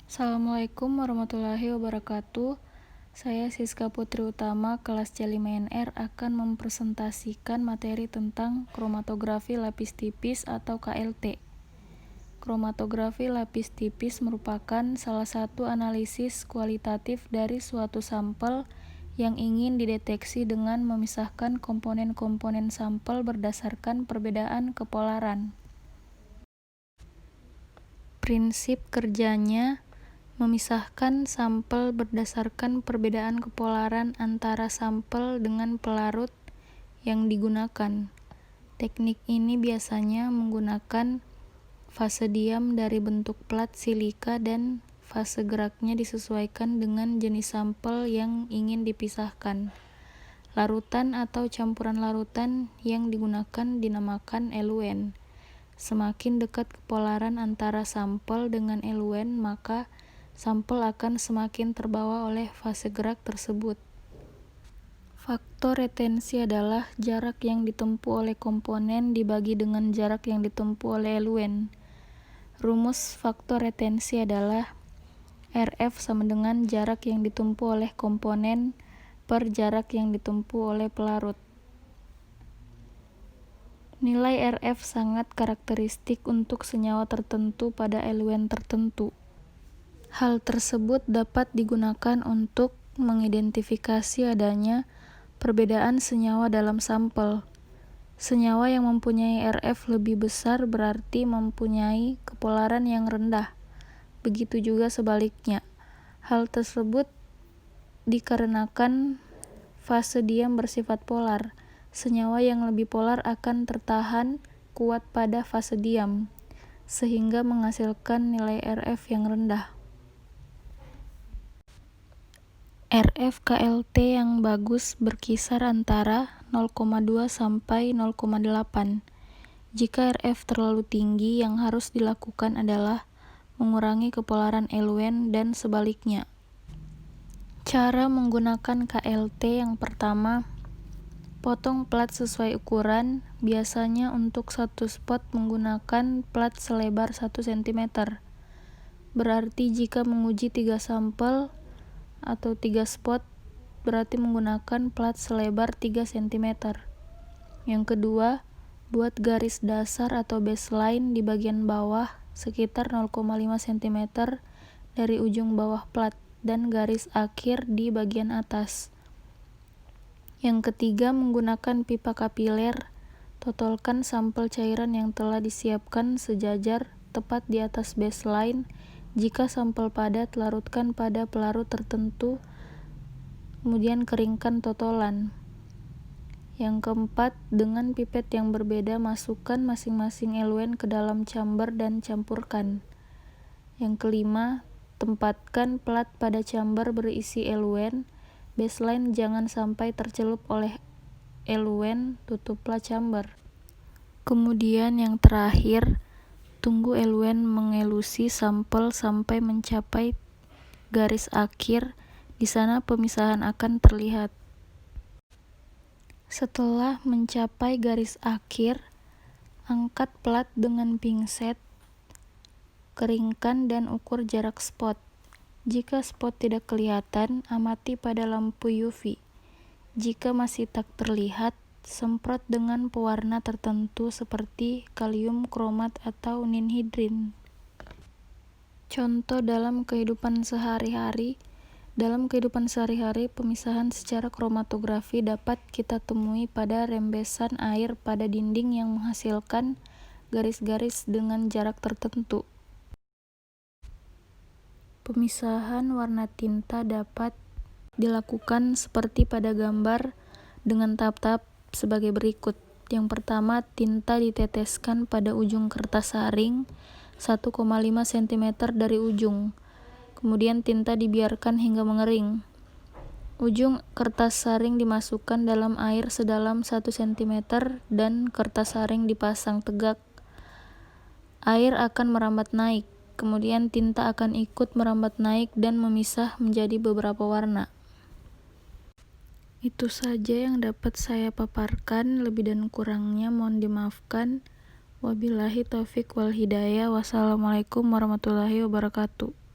Assalamualaikum warahmatullahi wabarakatuh. Saya Siska Putri Utama, kelas C5NR akan mempresentasikan materi tentang kromatografi lapis tipis atau KLT. Kromatografi lapis tipis merupakan salah satu analisis kualitatif dari suatu sampel yang ingin dideteksi dengan memisahkan komponen-komponen sampel berdasarkan perbedaan kepolaran. Prinsip kerjanya memisahkan sampel berdasarkan perbedaan kepolaran antara sampel dengan pelarut yang digunakan. Teknik ini biasanya menggunakan fase diam dari bentuk plat silika dan fase geraknya disesuaikan dengan jenis sampel yang ingin dipisahkan. Larutan atau campuran larutan yang digunakan dinamakan eluen. Semakin dekat kepolaran antara sampel dengan eluen, maka sampel akan semakin terbawa oleh fase gerak tersebut. Faktor retensi adalah jarak yang ditempuh oleh komponen dibagi dengan jarak yang ditempuh oleh eluen. Rumus faktor retensi adalah RF sama dengan jarak yang ditempuh oleh komponen per jarak yang ditempuh oleh pelarut. Nilai RF sangat karakteristik untuk senyawa tertentu pada eluen tertentu. Hal tersebut dapat digunakan untuk mengidentifikasi adanya perbedaan senyawa dalam sampel. Senyawa yang mempunyai RF lebih besar berarti mempunyai kepolaran yang rendah. Begitu juga sebaliknya. Hal tersebut dikarenakan fase diam bersifat polar. Senyawa yang lebih polar akan tertahan kuat pada fase diam, sehingga menghasilkan nilai RF yang rendah. RF KLT yang bagus berkisar antara 0,2 sampai 0,8. Jika RF terlalu tinggi, yang harus dilakukan adalah mengurangi kepolaran eluen dan sebaliknya. Cara menggunakan KLT yang pertama, potong plat sesuai ukuran, biasanya untuk satu spot menggunakan plat selebar 1 cm. Berarti jika menguji 3 sampel atau 3 spot, berarti menggunakan plat selebar 3 cm. Yang kedua, buat garis dasar atau baseline di bagian bawah sekitar 0,5 cm dari ujung bawah plat dan garis akhir di bagian atas. Yang ketiga, menggunakan pipa kapiler, totolkan sampel cairan yang telah disiapkan sejajar tepat di atas baseline. Jika sampel padat, larutkan pada pelarut tertentu, kemudian keringkan totolan. Yang keempat, dengan pipet yang berbeda, masukkan masing-masing eluen ke dalam chamber dan campurkan. Yang kelima, tempatkan plat pada chamber berisi eluen. Baseline jangan sampai tercelup oleh eluen, tutuplah chamber. Kemudian yang terakhir, tunggu eluen mengelusi sampel sampai mencapai garis akhir. Di sana pemisahan akan terlihat. Setelah mencapai garis akhir, angkat plat dengan pinset, keringkan dan ukur jarak spot. Jika spot tidak kelihatan, amati pada lampu UV. Jika masih tak terlihat, semprot dengan pewarna tertentu seperti kalium kromat atau ninhidrin. Contoh dalam kehidupan sehari-hari. Dalam kehidupan sehari-hari, pemisahan secara kromatografi dapat kita temui pada rembesan air pada dinding yang menghasilkan garis-garis dengan jarak tertentu. Pemisahan warna tinta dapat dilakukan seperti pada gambar dengan tahap-tahap sebagai berikut. Yang pertama, tinta diteteskan pada ujung kertas saring 1,5 cm dari ujung. Kemudian tinta dibiarkan hingga mengering. Ujung kertas saring dimasukkan dalam air sedalam 1 cm dan kertas saring dipasang tegak. Air akan merambat naik. Kemudian tinta akan ikut merambat naik dan memisah menjadi beberapa warna. Itu saja yang dapat saya paparkan, lebih dan kurangnya mohon dimaafkan. Wabillahi taufik wal hidayah. Wassalamualaikum warahmatullahi wabarakatuh.